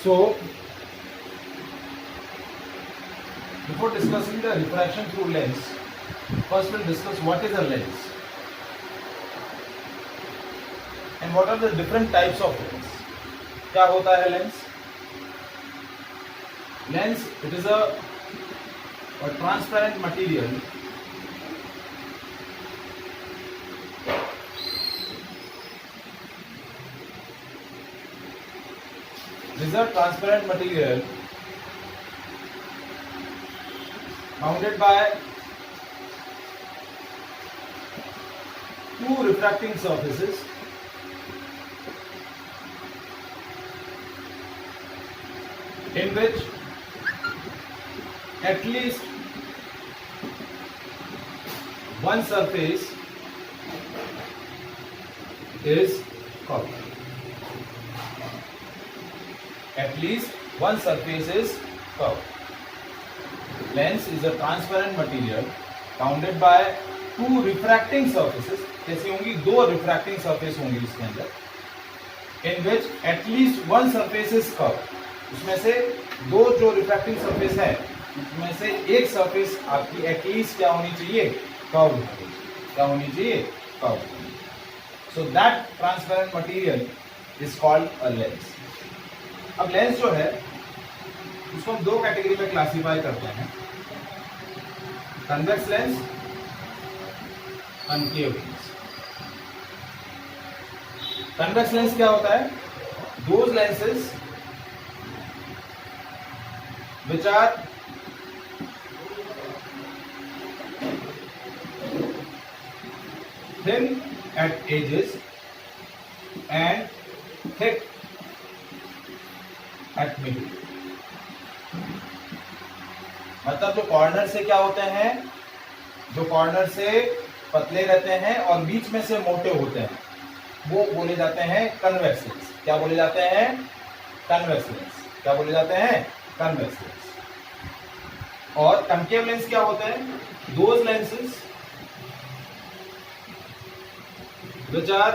So, before discussing the refraction through lens, first we'll discuss what is a lens and what are the different types of lens. क्या होता है lens? Lens, it is a transparent material bounded by two refracting surfaces in which at least one surface is curved. At least one surface is curved. Lens is a transparent material bounded by two refracting surfaces. कैसी होंगी? दो refracting surface होंगी इसके अंदर. In which at least one surface is curved. उसमें से दो जो refracting surface है, उसमें से एक surface आपकी at least क्या होनी चाहिए? Curved होनी चाहिए. क्या होनी चाहिए? Curved. So that transparent material is called a lens. अब लेंस जो है उसको हम दो कैटेगरी में क्लासिफाई करते हैं, convex lens, concave lens. Convex lens क्या होता है? Those lenses which are thin at edges and thick at middle. मतलब जो कॉर्नर से क्या होते हैं, जो कॉर्नर से पतले रहते हैं और बीच में से मोटे होते हैं, वो बोले जाते हैं कन्वेक्स लेंस. क्या बोले जाते हैं? Convex lens. क्या बोले जाते हैं? Convex lens. और कनकेव लेंस क्या होते हैं? Those lenses which are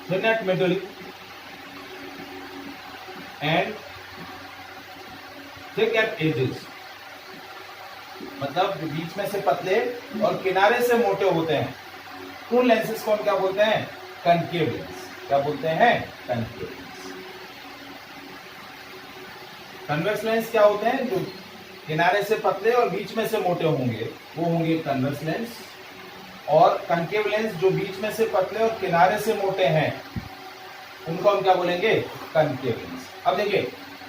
thin at middle and thick at edges. मतलब जो बीच में से पतले और किनारे से मोटे होते हैं, उन लेंसेज को हम क्या बोलते हैं? Concave lens. क्या बोलते हैं? Concave lens. कन्वेक्स लेंस क्या होते हैं? जो किनारे से पतले और बीच में से मोटे होंगे, वो होंगे कन्वेक्स लेंस. और कनकेव लेंस जो बीच में से पतले और किनारे से मोटे हैं, उनको हम क्या बोलेंगे? Concave lens. अब देखिए,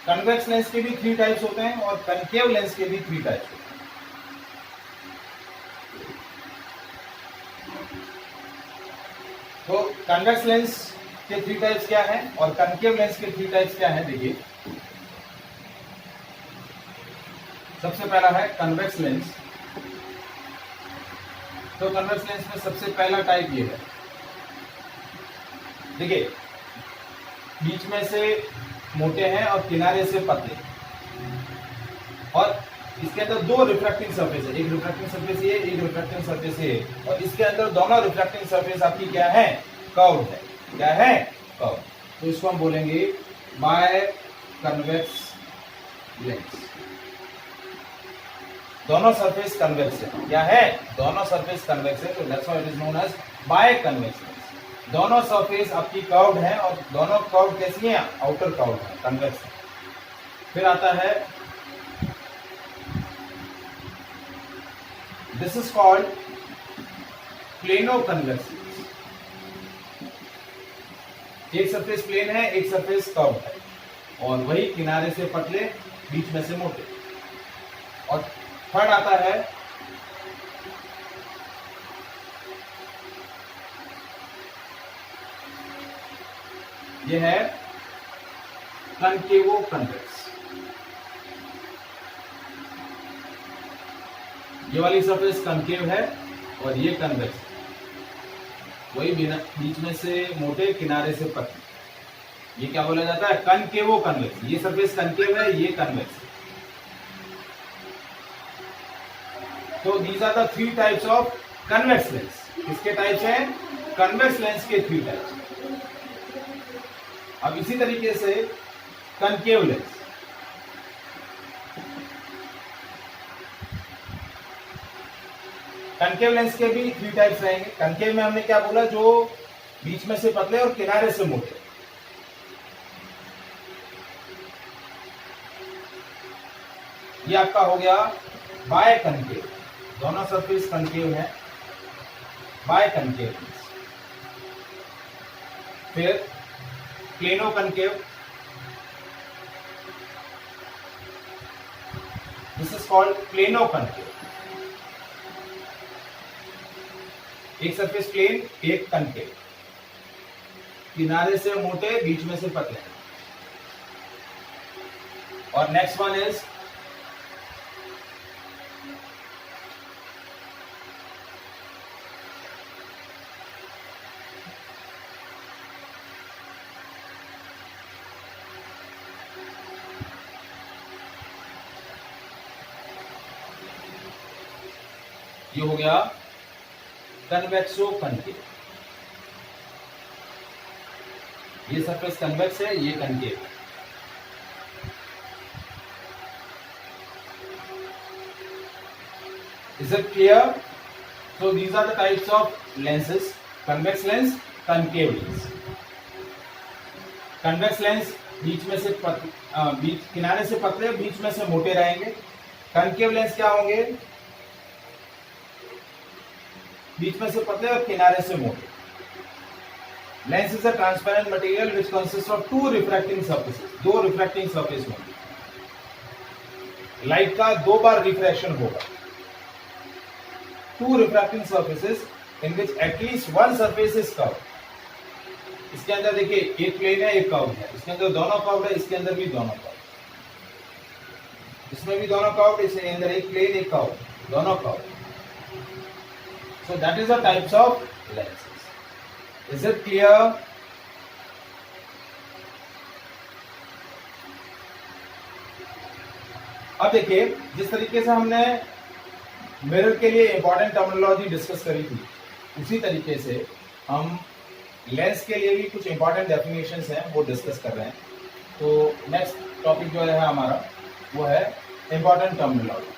कन्वेक्स लेंस के भी 3 टाइप्स होते हैं और कनकेव लेंस के भी 3 टाइप्स होते हैं. तो कन्वेक्स लेंस के 3 टाइप्स क्या हैं और कनकेव लेंस के 3 टाइप्स क्या हैं? देखिए, सबसे पहला है कन्वेक्स लेंस. तो कन्वेक्स लेंस में सबसे पहला टाइप ये है. देखिए, बीच में से मोटे हैं और किनारे से पतले, और इसके अंदर दो रिफ्रैक्टिंग सरफेस है. एक रिफ्रैक्टिंग सरफेस ये, एक रिफ्रैक्टिंग सरफेस ये, और इसके अंदर दोनों रिफ्रैक्टिंग सरफेस आपकी क्या है? कर्व्ड है. क्या है? कर्व्ड. तो इसको हम बोलेंगे बाय कन्वेक्स लेंस. दोनों सरफेस कन्वेक्स है. क्या है? दोनों सरफेस कन्वेक्स है. तो that's why it is known as biconvex lens. दोनों सरफेस आपकी कर्व्ड है और दोनों कर्व कैसी है? आउटर कर्व है, कन्वेक्स है. फिर आता है, this is called plano convex lens. एक सरफेस प्लेन है, एक सरफेस कर्व है, और वही किनारे से पतले, बीच में से मोटे. और थर्ड आता है ये है कनकेवो कन्वेक्स. ये वाली सरफेस कनकेव है और ये कन्वेक्स है. वही बीच में से मोटे, किनारे से पतले, ये क्या बोला जाता है? कनकेवो कन्वेक्स. ये सरफेस कनकेव है, ये कन्वेक्स है. तो these are the 3 types of convex lens. किसके टाइप्स हैं? कन्वेक्स लेंस के 3 टाइप्स. अब इसी तरीके से कनकेव लेंस, कनकेव लेंस के भी 3 टाइप्स रहेंगे। कनकेव में हमने क्या बोला, जो बीच में से पतले और किनारे से मोटे। ये आपका हो गया बाय कनकेव, दोनों सरफेस कनकेव है, बाय कनकेव। फिर plano concave, this is called plano concave. एक सरफेस प्लेन, एक कनकेव, किनारे से मोटे, बीच में से पतले। और नेक्स्ट वन इज ये हो गया कन्वेक्सो कनकेव। ये सरफेस कन्वेक्स है, ये कनकेव है। Is it clear? So these are the types of lenses: convex lens, concave lens. Convex lens बीच में से बीच किनारे से पतले, बीच में से मोटे रहेंगे। concave lens क्या होंगे, बीच में से पतले और किनारे से मोटे। Lens is a transparent material which consist of 2 refracting surfaces, 2 refracting surface होंगे। लाइट का 2 बार रिफ्रैक्शन होगा। 2 refracting surfaces in which at least 1 surface is curved. इसके अंदर देखिए एक प्लेन है, एक कर्व है, इसके अंदर दोनों कर्व है, इसके अंदर भी दोनों कर्व, इसमें भी दोनों कर्व, इसके अंदर एक प्लेन एक कर्व, दोनों curve. So that is the types of lenses. Is it clear? अब देखिए, जिस तरीके से हमने मिरर के लिए इंपॉर्टेंट टर्मिनोलॉजी डिस्कस करी थी, उसी तरीके से हम लेंस के लिए भी कुछ इंपॉर्टेंट डेफिनेशंस हैं वो डिस्कस कर रहे हैं। तो नेक्स्ट टॉपिक जो है हमारा वो है important terminology.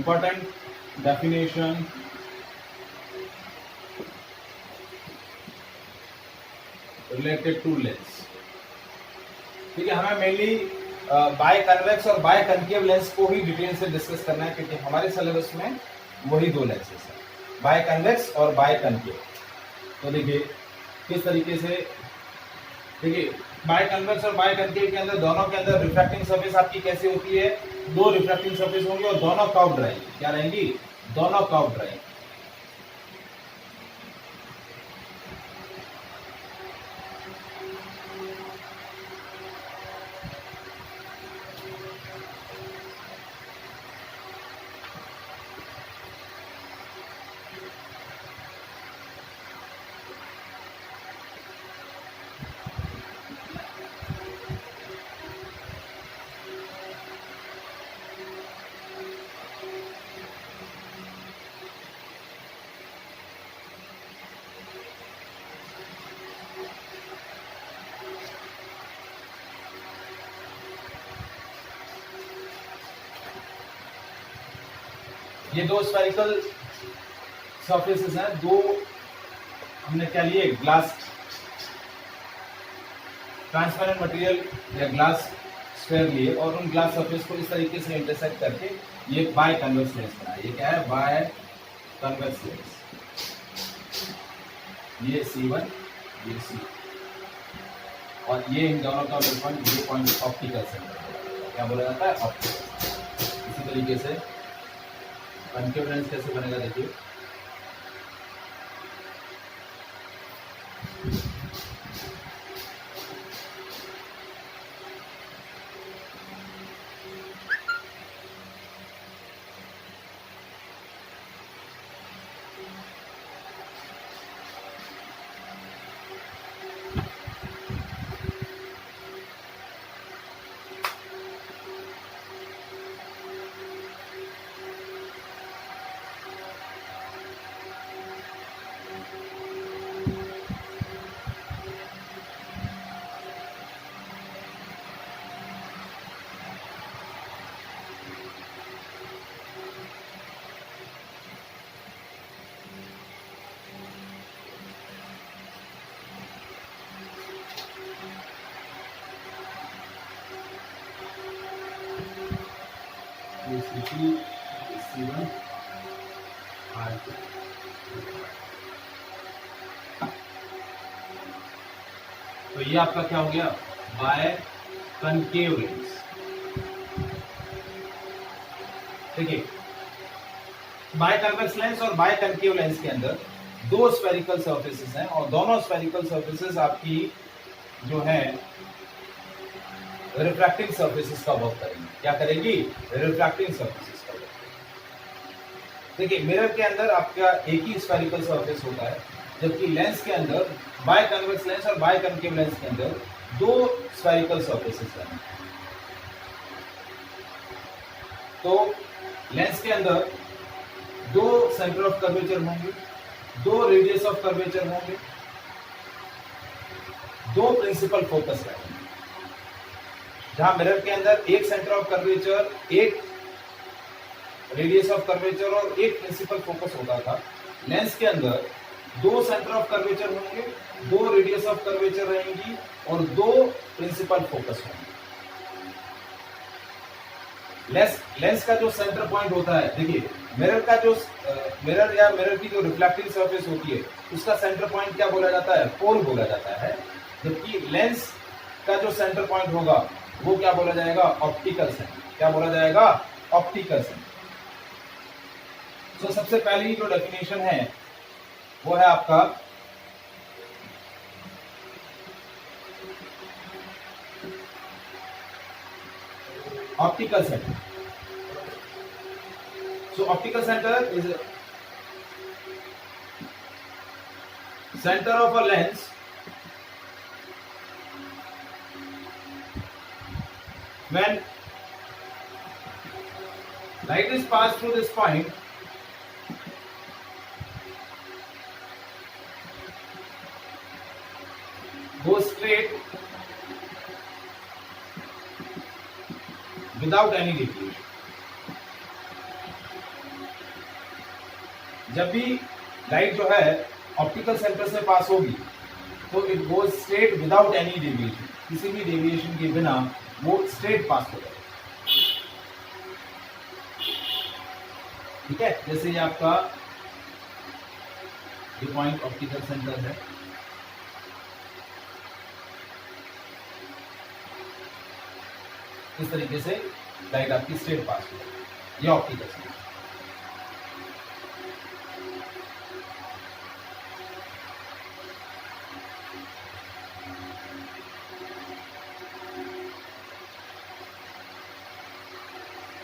Important definition related to lens। ठीक है, हमें मेनली बाय कन्वेक्स और बाय कनकेव लेंस को ही डिटेल से डिस्कस करना है, क्योंकि हमारे सिलेबस में वही 2 लेंसेस हैं, बाय कन्वेक्स और बाय कनकेव। तो देखिए किस तरीके से, देखिए बाय कन्वेक्स और बाय कनकेव के अंदर दोनों के अंदर रिफ्रैक्टिंग सरफेस आपकी कैसी होती है, 2 रिफ्रैक्टिंग सरफेस होंगी और दोनों कर्व्ड रहेंगी। क्या रहेंगी, दोनों कर्व्ड रहेंगी। ये 2 स्फेरिकल सरफेसेस हैं, 2 हमने क्या लिए, ग्लास ट्रांसपेरेंट मटेरियल या ग्लास स्फेयर लिए, और उन ग्लास सरफेस को इस तरीके से इंटरसेक्ट करके ये बाय कन्वेक्स लेंस बना। ये क्या है, बाय कन्वेक्स लेंस। ये C1, ये C, और ये इन दोनों का पॉइंट, ये पॉइंट ऑप्टिकल सेंटर, क्या बोला जाता है, ऑप्टिकल। इसी तरीके से कनकेव लेंस कैसे बनेगा, देखिए C C1 R2। तो ये आपका क्या हो गया, बाय कनकेव लेंस। देखिए बाय कन्वेक्स लेंस और बाय कनकेव लेंस के अंदर दो स्फेरिकल सरफेसेस हैं और दोनों स्फेरिकल सरफेसेस आपकी जो है रिफ्रैक्टिंग सरफेसेस का वर्क करेंगी। क्या करेगी, रिफ्रैक्टिंग सरफेसेस का वर्क। देखिए मिरर के अंदर आपका एक ही स्फेरिकल सरफेस होता है, जबकि लेंस के अंदर बाय कन्वेक्स लेंस और बाय कनकेव लेंस के अंदर दो स्फेरिकल सरफेसेस हैं। तो लेंस के अंदर दो सेंटर ऑफ कर्वेचर होंगे, दो रेडियस ऑफ कर्वेचर होंगे, दो प्रिंसिपल फोकस रहेंगे। जहां मिरर के अंदर एक सेंटर ऑफ कर्वेचर, एक रेडियस ऑफ कर्वेचर और एक प्रिंसिपल फोकस होता था, लेंस के अंदर दो सेंटर ऑफ कर्वेचर होंगे, दो रेडियस ऑफ कर्वेचर रहेंगी और दो प्रिंसिपल फोकस होंगे। लेंस का जो सेंटर पॉइंट होता है, देखिए मिरर का जो मिरर की जो रिफ्लेक्टिंग सरफेस होती है उसका सेंटर पॉइंट क्या बोला जाता है, पोल बोला जाता है। जबकि लेंस का जो सेंटर पॉइंट होगा वो क्या बोला जाएगा, ऑप्टिकल सेंटर। क्या बोला जाएगा, ऑप्टिकल सेंटर। तो सबसे पहली जो डेफिनेशन है वो है आपका optical centre. So optical center is a center of a lens when light is passed through this point, goes straight without any deviation। जब भी लाइट जो है ऑप्टिकल सेंटर से पास होगी तो it goes straight without any deviation, किसी भी deviation के बिना वो स्ट्रेट पास हो जाएगा। ठीक है, जैसे ये आपका ये पॉइंट ऑप्टिकल सेंटर है, इस तरीके से लाइट आपकी स्ट्रेट पास हो जाएगी, ये optical centre.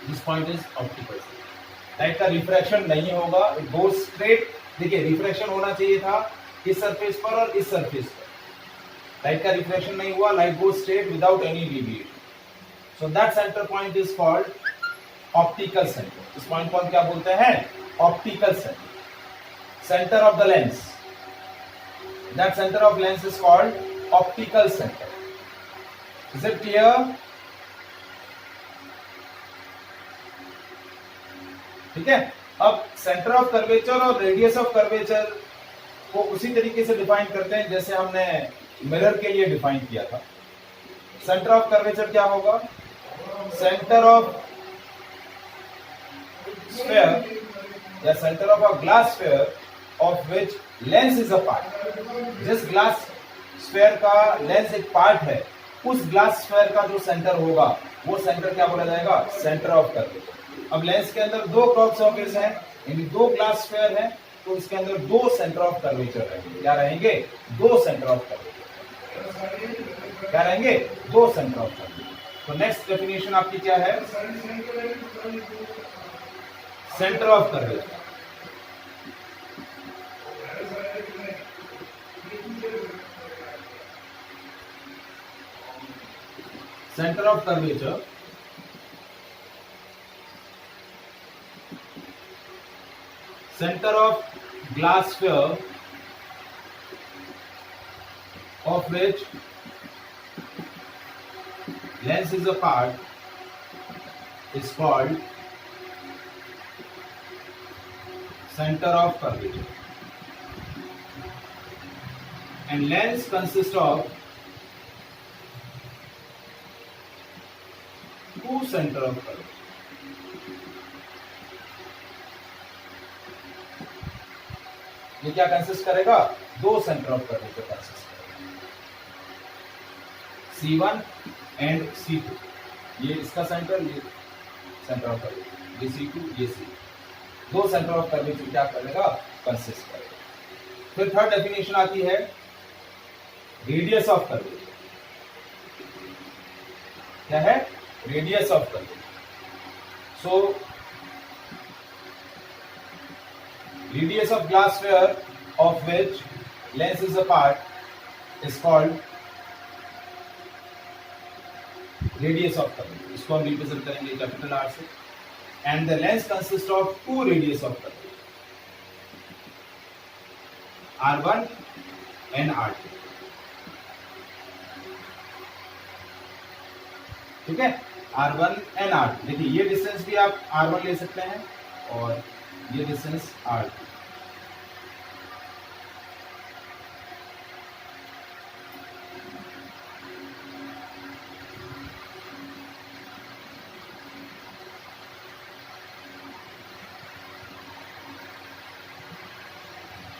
This point is optical. Light का रिफ्रैक्शन नहीं होगा, इट गोज स्ट्रेट। देखिए रिफ्रैक्शन होना चाहिए था इस सरफेस पर और इस सरफेस पर, लाइट का रिफ्रैक्शन नहीं हुआ, light goes straight without any deviation. So that centre point is called optical centre. इस पॉइंट को हम क्या बोलते हैं, optical centre. Centre of the lens, that centre of lens is called optical centre. Is it clear? ठीक है। अब centre of curvature और रेडियस ऑफ कर्वेचर को उसी तरीके से डिफाइन करते हैं जैसे हमने मिरर के लिए डिफाइन किया था। सेंटर ऑफ कर्वेचर क्या होगा, सेंटर ऑफ स्फीयर या centre of a glass sphere of which lens is a part. जिस ग्लास स्फीयर का लेंस एक पार्ट है, उस ग्लास स्फीयर का जो सेंटर होगा वो सेंटर क्या बोला जाएगा, सेंटर ऑफ कर्वेचर। अब लेंस के अंदर दो कर्व सरफेस हैं, यानी दो ग्लास स्फीयर हैं, तो इसके अंदर दो सेंटर ऑफ कर्वेचर रहेंगे। क्या रहेंगे, दो सेंटर ऑफ कर्वेचर। क्या रहेंगे, दो सेंटर ऑफ कर्वेचर। तो नेक्स्ट डेफिनेशन आपकी क्या है, centre of curvature. Centre of curvature center of glass sphere of which lens is a part is called center of curvature, and lens consists of two center of curvature. ये क्या consist करेगा, दो centre of curvature consist करेगा, C1 and C2, ये इसका centre, ये centre of curvature, ये C2 ये C, दो सेंटर ऑफ कर्वेचर क्या करेगा, कंसिस्ट करेगा। फिर थर्ड डेफिनेशन आती है रेडियस ऑफ कर्वेचर। क्या है, radius of curvature. So radius of glass sphere of which lens is a part is called radius of curvature. इसको हम रिप्रेजेंट करेंगे कैपिटल R से। And the lens consists of two radius of curvature, R1 and R2। ठीक है, R1 and R2। देखिए ये distance भी आप R1 ले सकते हैं और ये distance R2।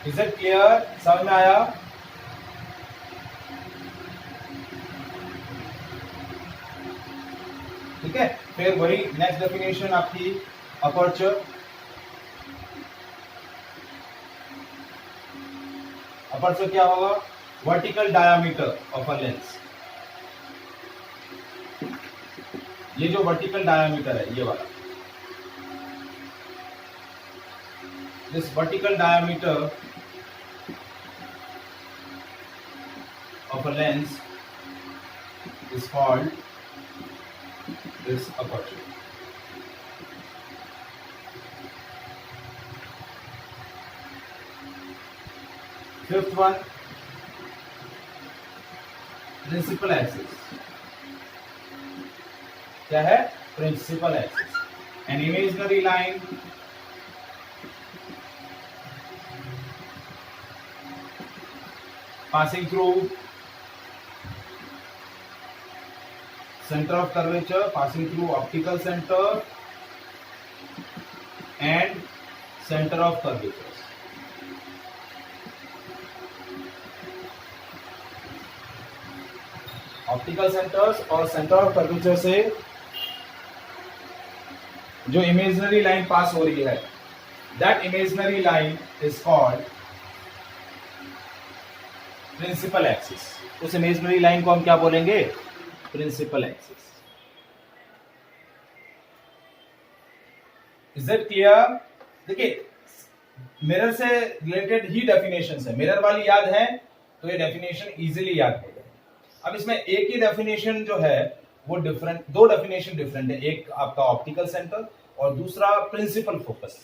Is it clear, समझ में आया? ठीक है, फिर वही नेक्स्ट डेफिनेशन आपकी अपर्चर। अपर्चर क्या होगा, vertical diameter of a lens. ये जो वर्टिकल डायामीटर है ये वाला, this vertical diameter of a lens is called its aperture। Fifth one, principal axis। क्या है, principal axis, an imaginary line passing through center of curvature, passing through optical center and center of curvatures। Optical centres और centre of curvature से जो imaginary line pass हो रही है, that imaginary line is called principal axis. उस imaginary line को हम क्या बोलेंगे, principal axis. Is it clear? देखिए मिरर से रिलेटेड ही डेफिनेशन है, मिरर वाली याद है तो ये डेफिनेशन इजीली याद हो जाए। अब इसमें एक ही डेफिनेशन जो है वो डिफरेंट, दो डेफिनेशन डिफरेंट है, एक आपका ऑप्टिकल सेंटर और दूसरा प्रिंसिपल फोकस।